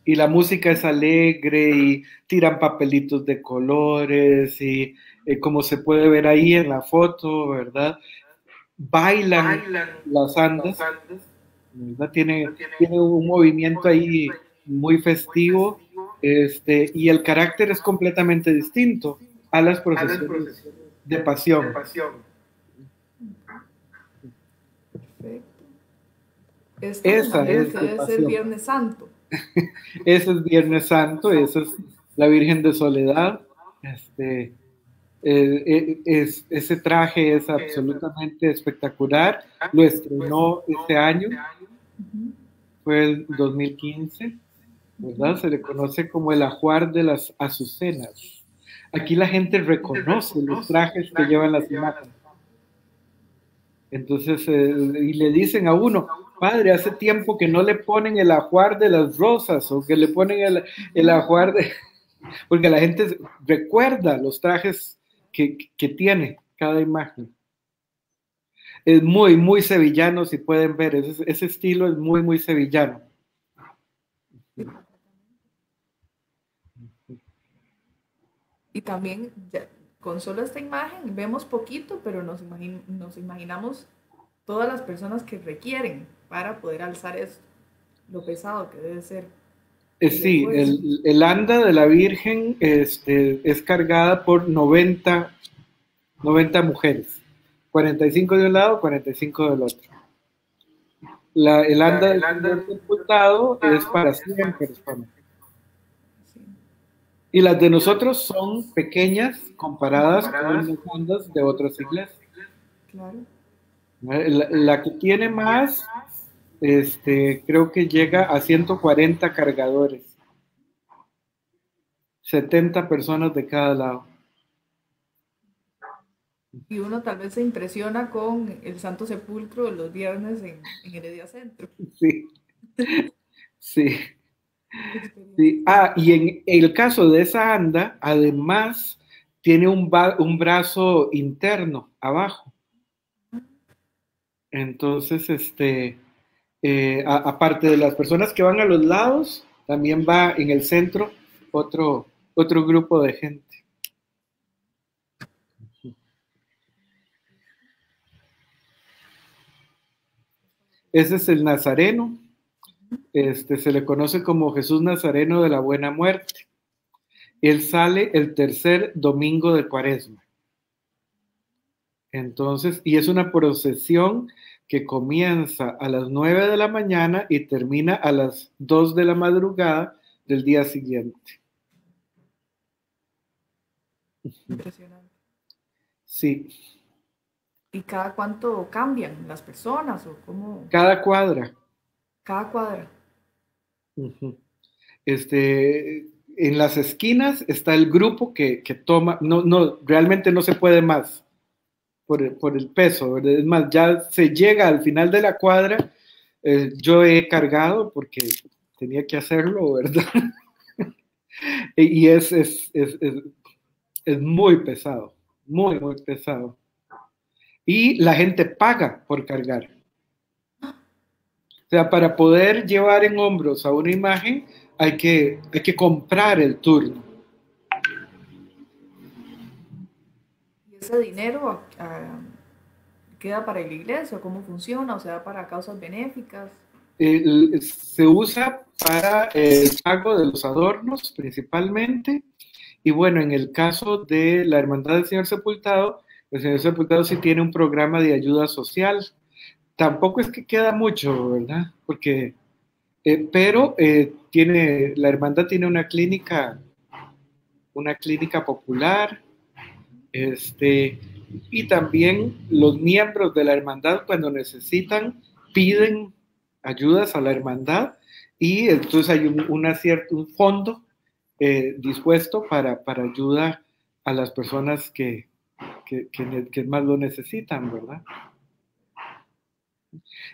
Y la música es alegre y tiran papelitos de colores y como se puede ver ahí en la foto, ¿verdad? Bailan las andas, ¿verdad? Tiene un movimiento ahí muy festivo, y el carácter es completamente distinto a las procesiones de pasión. Esa es el Viernes Santo. Ese es Viernes Santo, esa es la Virgen de Soledad. Ese traje es absolutamente espectacular. Lo estrenó este año, fue el 2015, ¿verdad? Se le conoce como el ajuar de las azucenas. Aquí la gente reconoce los trajes que llevan las imágenes. Entonces, y le dicen a uno, padre, hace tiempo que no le ponen el ajuar de las rosas o que le ponen el ajuar de... porque la gente recuerda los trajes que tiene cada imagen. Es muy, muy sevillano, si pueden ver, ese estilo es muy, muy sevillano. Y también con solo esta imagen vemos poquito, pero nos imaginamos todas las personas que requieren para poder alzar esto, lo pesado que debe ser. Sí, el anda de la Virgen es cargada por 90 mujeres, 45 de un lado, 45 del otro. El anda del Señor sepultado es para 100 personas. Y las de nosotros son pequeñas comparadas con las andas de otras iglesias. Claro. La que tiene más, creo que llega a 140 cargadores. 70 personas de cada lado. Y uno tal vez se impresiona con el Santo Sepulcro los viernes en Heredia Centro. Sí. Sí. Sí. Ah, y en el caso de esa anda, además, tiene un brazo interno abajo. Entonces, aparte de las personas que van a los lados, también va en el centro otro grupo de gente. Ese es el Nazareno. Se le conoce como Jesús Nazareno de la Buena Muerte. Él sale el tercer domingo de Cuaresma. Entonces, y es una procesión que comienza a las 9 de la mañana y termina a las 2 de la madrugada del día siguiente. Impresionante. Sí. ¿Y cada cuánto cambian las personas o cómo? Cada cuadra. Cada cuadra. Uh-huh. En las esquinas está el grupo que toma, realmente no se puede más por el peso, ¿verdad? Es más, ya se llega al final de la cuadra, yo he cargado porque tenía que hacerlo, ¿verdad? Y es muy pesado, muy, muy pesado. Y la gente paga por cargar. O sea, para poder llevar en hombros a una imagen, hay que comprar el turno. ¿Y ese dinero queda para la iglesia o cómo funciona? ¿O se da para causas benéficas? Se usa para el pago de los adornos principalmente. Y bueno, en el caso de la Hermandad del Señor Sepultado, el Señor Sepultado sí tiene un programa de ayuda social. Tampoco es que queda mucho, ¿verdad? Porque, pero la hermandad tiene una clínica popular, y también los miembros de la hermandad cuando necesitan piden ayudas a la hermandad y entonces hay un fondo dispuesto para ayudar a las personas que más lo necesitan, ¿verdad?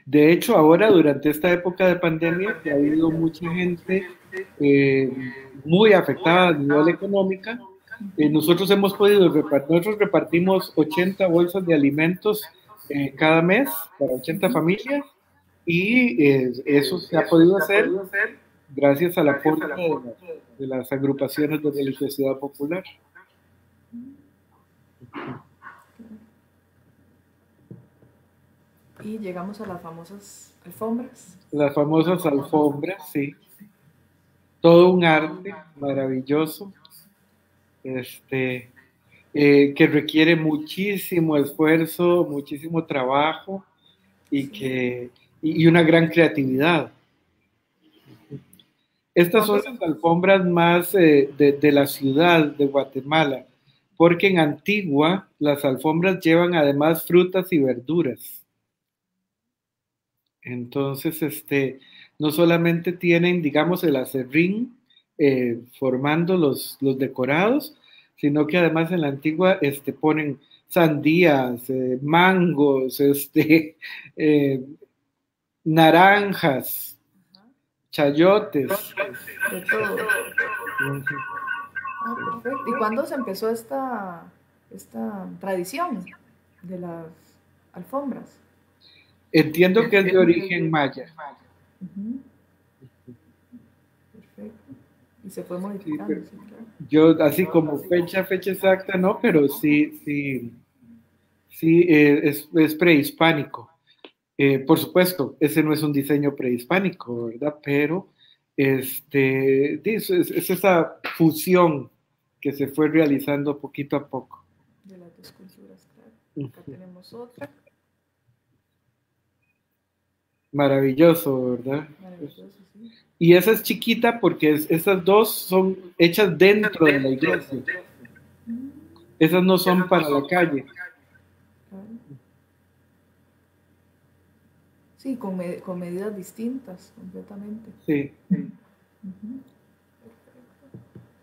De hecho, ahora durante esta época de pandemia que ha habido mucha gente muy afectada a nivel económico, nosotros repartimos 80 bolsas de alimentos cada mes para 80 familias y eso se ha podido hacer gracias al aporte de las agrupaciones de religiosidad popular. Y llegamos a las famosas alfombras. Las famosas alfombras, sí. Todo un arte maravilloso, que requiere muchísimo esfuerzo, muchísimo trabajo y una gran creatividad. Estas son las alfombras más de la ciudad de Guatemala, porque en Antigua las alfombras llevan además frutas y verduras. Entonces, no solamente tienen, digamos, el acerrín formando los decorados, sino que además en la Antigua ponen sandías, mangos, naranjas, chayotes. De todo. Ah, perfecto. ¿Y cuándo se empezó esta tradición de las alfombras? Entiendo que es de origen maya. Ujú, perfecto. Y se fue Sí, modificando, pero sí, claro. yo así como fecha exacta no, pero sí, es prehispánico. Por supuesto, ese no es un diseño prehispánico, ¿verdad? Pero es esa fusión que se fue realizando poquito a poco. De las dos culturas, claro. Acá Ujú. tenemos otra. Maravilloso, ¿verdad? Maravilloso, sí. Y esa es chiquita porque esas dos son hechas dentro de la iglesia. Mm, Esas no son para la calle. claro. Sí, con medidas distintas, completamente. Sí. Ujú.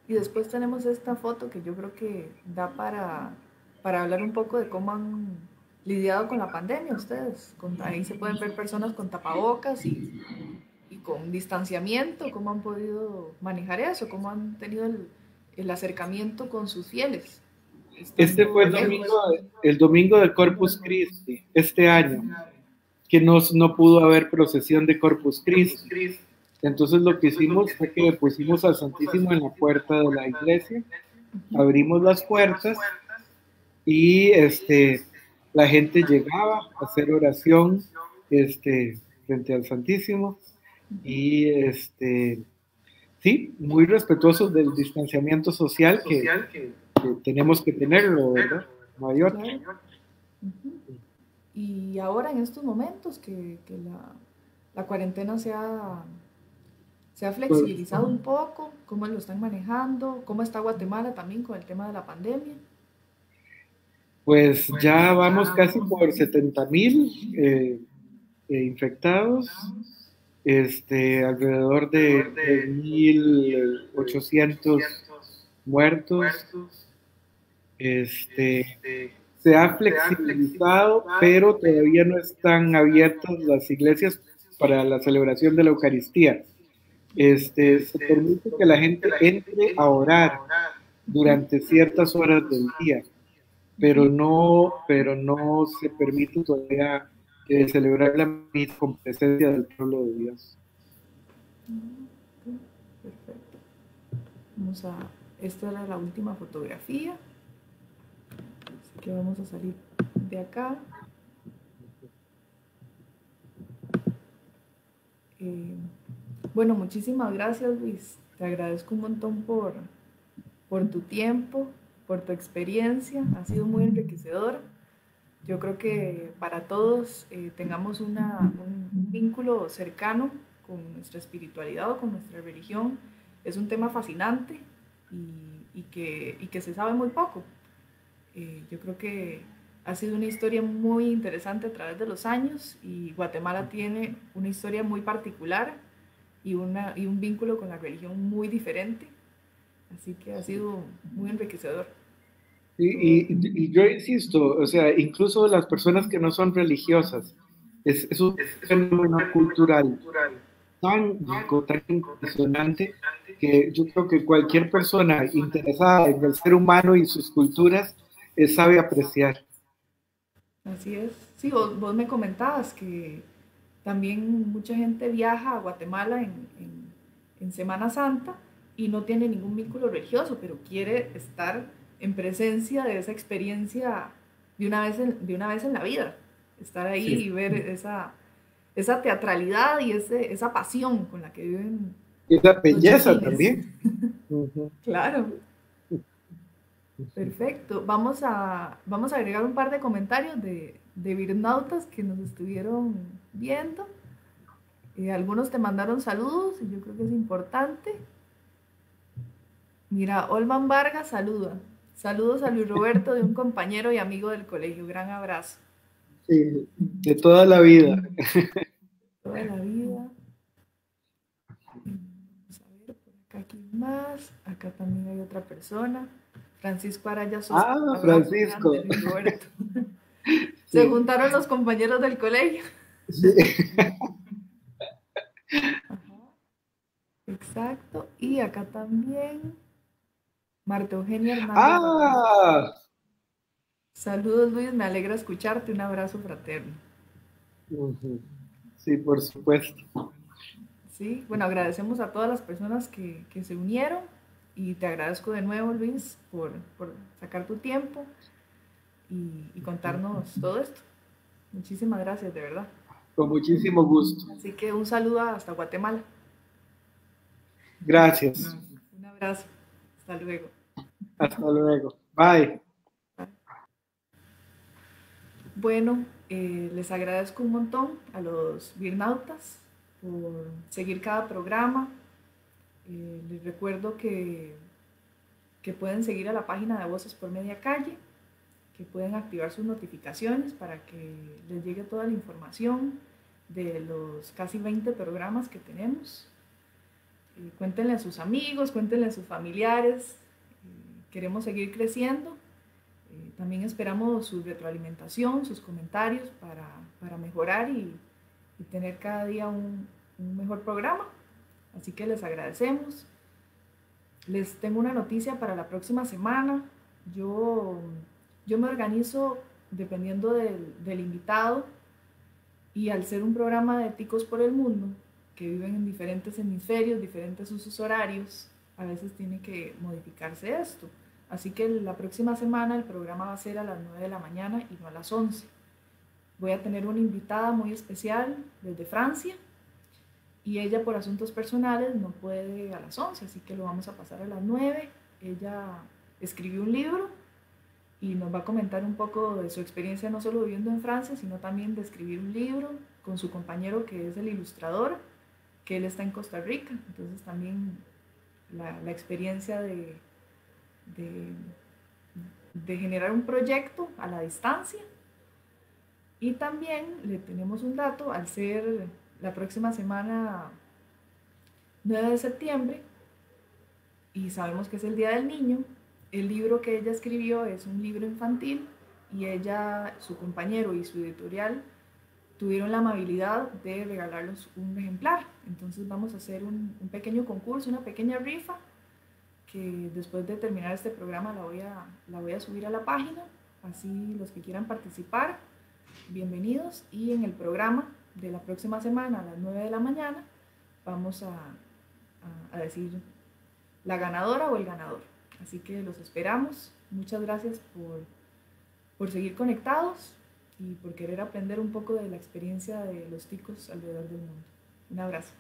Y después tenemos esta foto que yo creo que da para hablar un poco de cómo han lidiado con la pandemia ustedes. Ahí se pueden ver personas con tapabocas y con distanciamiento, cómo han podido manejar eso, cómo han tenido el acercamiento con sus fieles, Este fue estando lejos. el domingo de Corpus Christi, este año, que no pudo haber procesión de Corpus Christi. Entonces lo que hicimos fue que pusimos al Santísimo en la puerta de la iglesia, Ujú. abrimos las puertas y la gente llegaba a hacer oración frente al Santísimo y sí, muy respetuosos del distanciamiento social que tenemos que tenerlo, ¿verdad? No hay otra. Claro. Ujú. Y ahora en estos momentos que la cuarentena se ha Pues, flexibilizado un poco, cómo lo están manejando, cómo está Guatemala también con el tema de la pandemia. pues ya vamos casi por 70,000 infectados, alrededor de 2,800 muertos. Este, Se ha flexibilizado, pero todavía no están abiertas las iglesias para la celebración de la Eucaristía. Se permite que la gente entre a orar Ujú, durante ciertas horas del día, ujú. pero no se permite todavía celebrar la misa con presencia del pueblo de Dios. Ok, perfecto. Vamos a, esta era la última fotografía, así que vamos a salir de acá. Eh, bueno, muchísimas gracias, Luis. Te agradezco un montón por tu tiempo, por tu experiencia. Ha sido muy enriquecedora. Yo creo que para todos tengamos un vínculo cercano con nuestra espiritualidad o con nuestra religión es un tema fascinante y que se sabe muy poco. Yo creo que ha sido una historia muy interesante a través de los años y Guatemala tiene una historia muy particular y un vínculo con la religión muy diferente. Así que ha sido muy enriquecedor todo. Y yo insisto, o sea, incluso las personas que no son religiosas, es un fenómeno cultural tan rico, tan impresionante, que yo creo que cualquier persona interesada en el ser humano y sus culturas sabe apreciar. Así es. Sí, vos me comentabas que también mucha gente viaja a Guatemala en Semana Santa y no tiene ningún vínculo religioso, pero quiere estar en presencia de esa experiencia de una vez en la vida. Estar ahí Sí. y ver esa teatralidad y esa pasión con la que viven Y la los belleza chapines. también. Ujú. Claro. Perfecto. Vamos a agregar un par de comentarios de Virnautas que nos estuvieron viendo. Algunos te mandaron saludos y yo creo que es importante. Mira, Olman Vargas saluda. Saludos a Luis Roberto de un compañero y amigo del colegio. Gran abrazo. Sí, de toda la vida. Toda la vida. Vamos a ver por acá quién más. Acá también hay otra persona. Francisco Araya Sosa. Ah, Abrazo grande, Francisco. Luis Roberto. Se Sí, juntaron los compañeros del colegio. sí. Ajá, exacto. Y acá también Marta Eugenia Hernández Rodríguez. Ah, Saludos Luis, me alegra escucharte, un abrazo fraterno. ujú. Sí, por supuesto. Sí, bueno, agradecemos a todas las personas que se unieron y te agradezco de nuevo Luis por sacar tu tiempo y contarnos todo esto. Muchísimas gracias, de verdad. Con muchísimo gusto. Así que un saludo hasta Guatemala. Gracias. Un abrazo. Hasta luego. Hasta luego. Bye. Bueno, les agradezco un montón a los Virnautas por seguir cada programa. Les recuerdo que pueden seguir a la página de Voces por Media Calle, que pueden activar sus notificaciones para que les llegue toda la información de los casi 20 programas que tenemos. Cuéntenle a sus amigos, cuéntenle a sus familiares. Queremos seguir creciendo. También esperamos su retroalimentación, sus comentarios para mejorar y tener cada día un mejor programa. Así que les agradecemos. Les tengo una noticia para la próxima semana. Yo me organizo dependiendo del invitado y al ser un programa de ticos por el mundo, que viven en diferentes hemisferios, diferentes usos horarios, a veces tiene que modificarse esto. Así que la próxima semana el programa va a ser a las 9 de la mañana y no a las 11. Voy a tener una invitada muy especial desde Francia y ella por asuntos personales no puede a las 11, así que lo vamos a pasar a las 9. Ella escribió un libro y nos va a comentar un poco de su experiencia no solo viviendo en Francia, sino también de escribir un libro con su compañero que es el ilustrador, que él está en Costa Rica. Entonces también la experiencia de, de generar un proyecto a la distancia. Y también le tenemos un dato, al ser la próxima semana 9 de septiembre, y sabemos que es el Día del Niño, el libro que ella escribió es un libro infantil y ella, su compañero y su editorial tuvieron la amabilidad de regalarnos un ejemplar. Entonces vamos a hacer un pequeño concurso, una pequeña rifa, que después de terminar este programa la voy a subir a la página, así los que quieran participar, bienvenidos. Y en el programa de la próxima semana a las 9 de la mañana vamos a decir la ganadora o el ganador. Así que los esperamos. Muchas gracias por seguir conectados y por querer aprender un poco de la experiencia de los ticos alrededor del mundo. Un abrazo.